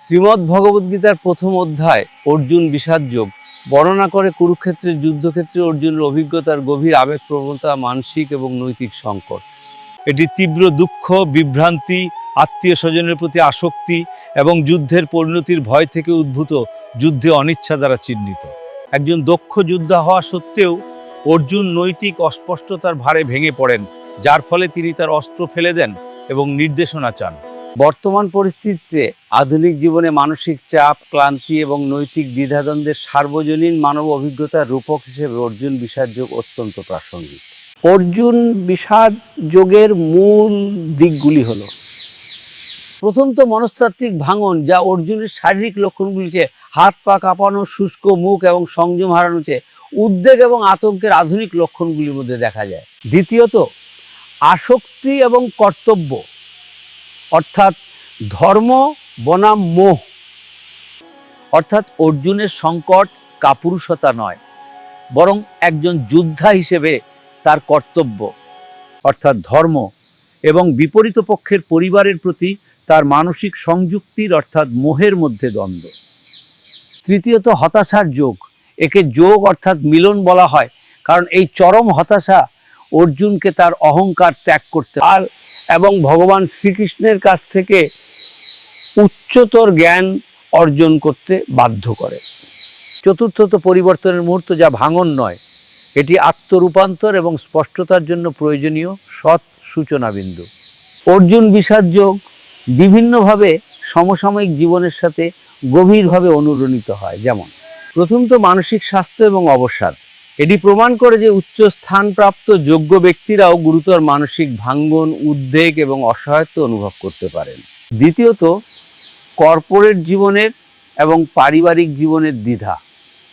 শ্রীমদ্ ভগবদ্গীতার প্রথম অধ্যায় অর্জুন বিষাদ যোগ বর্ণনা করে কুরুক্ষেত্রের যুদ্ধক্ষেত্রে অর্জুনের অভিজ্ঞতার গভীর আবেগপ্রবণতা, মানসিক এবং নৈতিক সংকট। এটি তীব্র দুঃখ, বিভ্রান্তি, আত্মীয় স্বজনের প্রতি আসক্তি এবং যুদ্ধের পরিণতির ভয় থেকে উদ্ভূত যুদ্ধে অনিচ্ছা দ্বারা চিহ্নিত। একজন দক্ষ যোদ্ধা হওয়া সত্ত্বেও অর্জুন নৈতিক অস্পষ্টতার ভারে ভেঙে পড়েন, যার ফলে তিনি তার অস্ত্র ফেলে দেন এবং নির্দেশনা চান। বর্তমান পরিস্থিতিতে আধুনিক জীবনে মানসিক চাপ, ক্লান্তি এবং নৈতিক দ্বিধাদ্বন্দ্বের সার্বজনীন মানব অভিজ্ঞতার রূপক হিসেবে অর্জুন বিষাদ যোগ অত্যন্ত প্রাসঙ্গিক। অর্জুন বিষাদ যোগের মূল দিকগুলি হলো, প্রথম তো মনস্তাত্ত্বিক ভাঙন, যা অর্জুনের শারীরিক লক্ষণগুলিতে হাত পা কাঁপানো, শুষ্ক মুখ এবং সংযম হারানোতে উদ্বেগ এবং আতঙ্কের আধুনিক লক্ষণগুলির মধ্যে দেখা যায়। দ্বিতীয়ত আসক্তি এবং কর্তব্য, অর্থাৎ ধর্ম বনাম মোহ। অর্থাৎ অর্জুনের সংকট কাপুরুষতা নয়, বরং একজন যোদ্ধা হিসেবে তার কর্তব্য অর্থাৎ ধর্ম এবং বিপরীত পক্ষের পরিবারের প্রতি তার মানসিক সংযুক্তির অর্থাৎ মোহের মধ্যে দ্বন্দ্ব। তৃতীয়ত হতাশার যোগ। একে যোগ অর্থাৎ মিলন বলা হয়, কারণ এই চরম হতাশা অর্জুনকে তার অহংকার ত্যাগ করতে এবং ভগবান শ্রীকৃষ্ণের কাছ থেকে উচ্চতর জ্ঞান অর্জন করতে বাধ্য করে। চতুর্থত পরিবর্তনের মুহূর্ত, যা ভাঙন নয়, এটি আত্মরূপান্তর এবং স্পষ্টতার জন্য প্রয়োজনীয় সৎ সূচনা বিন্দু। অর্জুন বিষাদ যোগ বিভিন্নভাবে সমসাময়িক জীবনের সাথে গভীরভাবে অনুরণিত হয়। যেমন প্রথমত মানসিক স্বাস্থ্য এবং অবসাদ। এটি প্রমাণ করে যে উচ্চ স্থানপ্রাপ্ত যোগ্য ব্যক্তিরাও গুরুতর মানসিক ভাঙ্গন, উদ্বেগ এবং অসহায়ত্ব অনুভব করতে পারেন। দ্বিতীয়ত কর্পোরেট জীবনের এবং পারিবারিক জীবনের দ্বিধা।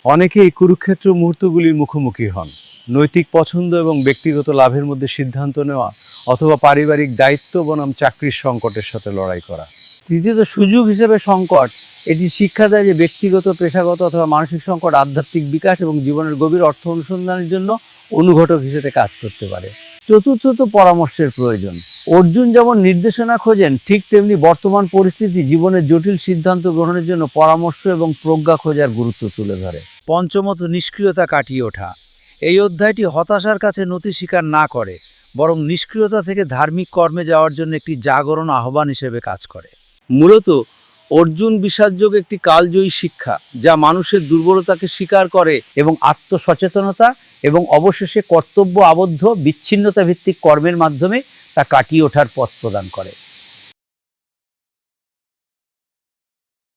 অনেকে এই কুরুক্ষেত্র মুহূর্তগুলির মুখোমুখি হন। নৈতিক পছন্দ এবং ব্যক্তিগত লাভের মধ্যে সিদ্ধান্ত নেওয়া, অথবা পারিবারিক দায়িত্ব বনাম চাকরির সংকটের সাথে লড়াই করা। তৃতীয়ত সুযোগ হিসেবে সংকট। এটি শিক্ষা দেয় যে ব্যক্তিগত, পেশাগত অথবা মানসিক সংকট আধ্যাত্মিক বিকাশ এবং জীবনের গভীর অর্থ অনুসন্ধানের জন্য অনুঘটক হিসেবে কাজ করতে পারে। চতুর্থত পরামর্শের প্রয়োজন। অর্জুন যেমন নির্দেশনা খোঁজেন, ঠিক তেমনি বর্তমান পরিস্থিতি জীবনের জটিল সিদ্ধান্ত গ্রহণের জন্য পরামর্শ এবং প্রজ্ঞা খোঁজার গুরুত্ব তুলে ধরে। পঞ্চমত নিষ্ক্রিয়তা কাটিয়ে ওঠা। এই অধ্যায়টি হতাশার কাছে নতি স্বীকার না করে, বরং নিষ্ক্রিয়তা থেকে ধার্মিক কর্মে যাওয়ার জন্য একটি জাগরণ আহ্বান হিসেবে কাজ করে। মূলত অর্জুন বিষাদ যোগ একটি কালজয়ী শিক্ষা, যা মানুষের দুর্বলতাকে স্বীকার করে এবং আত্মসচেতনতা এবং অবশেষে কর্তব্য আবদ্ধ বিচ্ছিন্নতা ভিত্তিক কর্মের মাধ্যমে তা কাটিয়ে ওঠার পথ প্রদান করে।